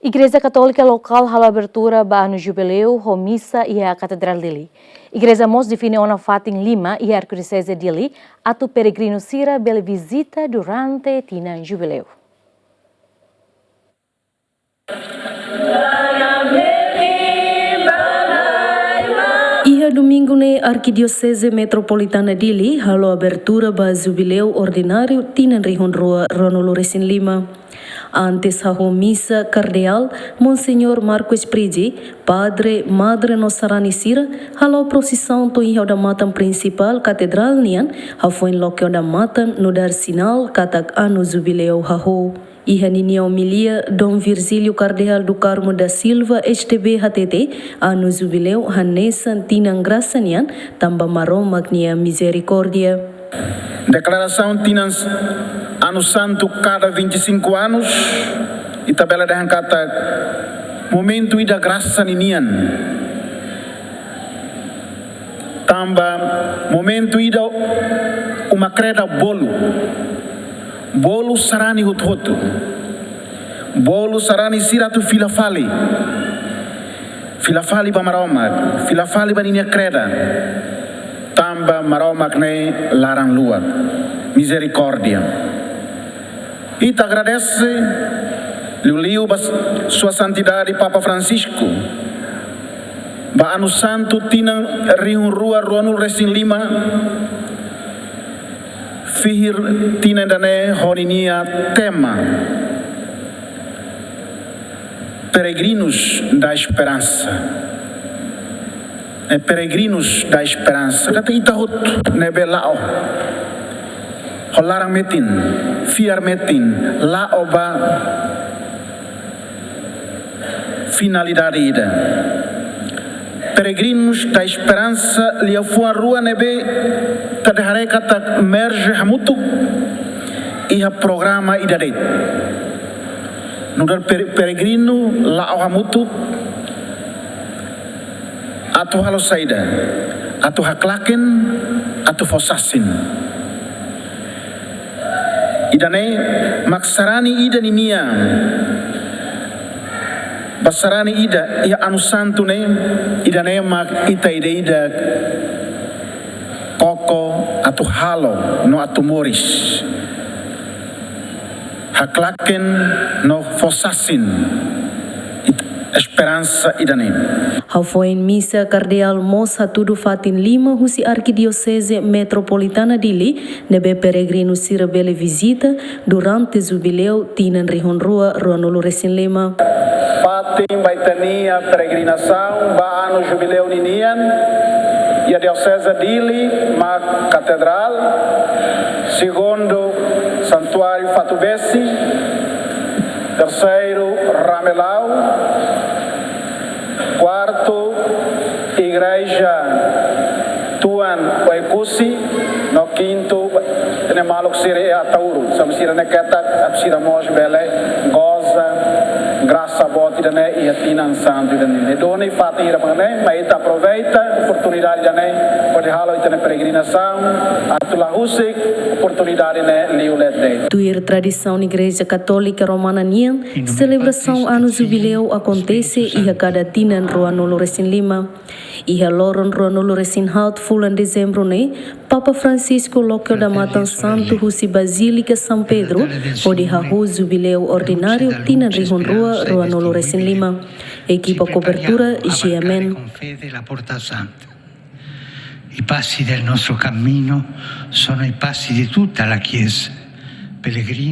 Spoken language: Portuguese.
Igreja Católica local halo abertura ba ano jubileu ho missa e a Catedral dili. Igreja mos define ona fatin lima e a arquidiocese dili atu peregrino sira bela visita durante tina jubileu. Ia domingo ne Arquidiocese Metropolitana dili halo abertura ba jubileu ordinário tina rihonroa Ronolo Resin Lima. Antes a missa cardeal, Monsenhor Marcos Prigi, padre, madre Nossarani Sira, halo procissão to iha da matan principal catedral nian, ha foi local da matan no dar sinal katak ano jubileu haho. Iha nini homilia Dom Virgílio Cardeal do Carmo da Silva STB HTT, ano jubileu hanesan tinang graça nian, tamba marom magnia misericórdia. Declaração tinans ano santo cada 25 anos e tabela de kata momento ida graça ninian tamba momento ida uma creda bolo sarani hutu bolo sarani siratu filafali ba maroma filafali ba ninia creda tamba maromak ne larang luak misericórdia. E te agradece Liu sua santidade Papa Francisco ba ano santo tinang riun rua Ronolo Resin Lima fihir tinang dane horinia tema peregrinos da esperança. Peregrinos da esperança. Kata itahut nebelao. Holarang metin, fiar metin, laoba finalidade ida. Peregrinos da esperança lia fuan rua nebe tadehare kata merge hamutu iha programa ida det. Nudar peregrino lao hamutu atau halo saida, atau haklaken, atau fosasin. Idane maksarani ida ninia, basarani ida ia anu santu ne, idane mak ida koko atau halo no atau moris, haklaken no fosasin. Esperança idane. Foi em missa cardeal moça tudo fatin Lima, husi Arquidiocese Metropolitana dili, nebe peregrino sira bele visita durante jubileu tinan rihonroa Ronolo Resin Lima. Fatin baitania peregrinação ba ano jubileu ninian e a diocese dili ma catedral segundo santuário Fatubesi terceiro Ramelau, quarto igreja Tuan Waikusi, no quinto ne maluk sire Atauru, samsira ne keta absira mos bele goza graça boti dane e tinan santo dane doni fatira mane mas aproveita oportunidade dane pode halo itane peregrinação atula husik oportunidade ne liulete. Tuir tradição na Igreja Católica Romana nian, celebração ano jubileu acontece e a cada tinan Ronolo Resin Lima. E a loron Ronolo Resin Halt fulan dezembro ne, Papa Francisco local da Matan Santo husi Basílica São Pedro, pode hahu jubileu ordinário tinan rihonroa Ronolo Resin Lima. Equipa cobertura GMN. I passi del nostro cammino sono i passi di tutta la Chiesa. Pellegrini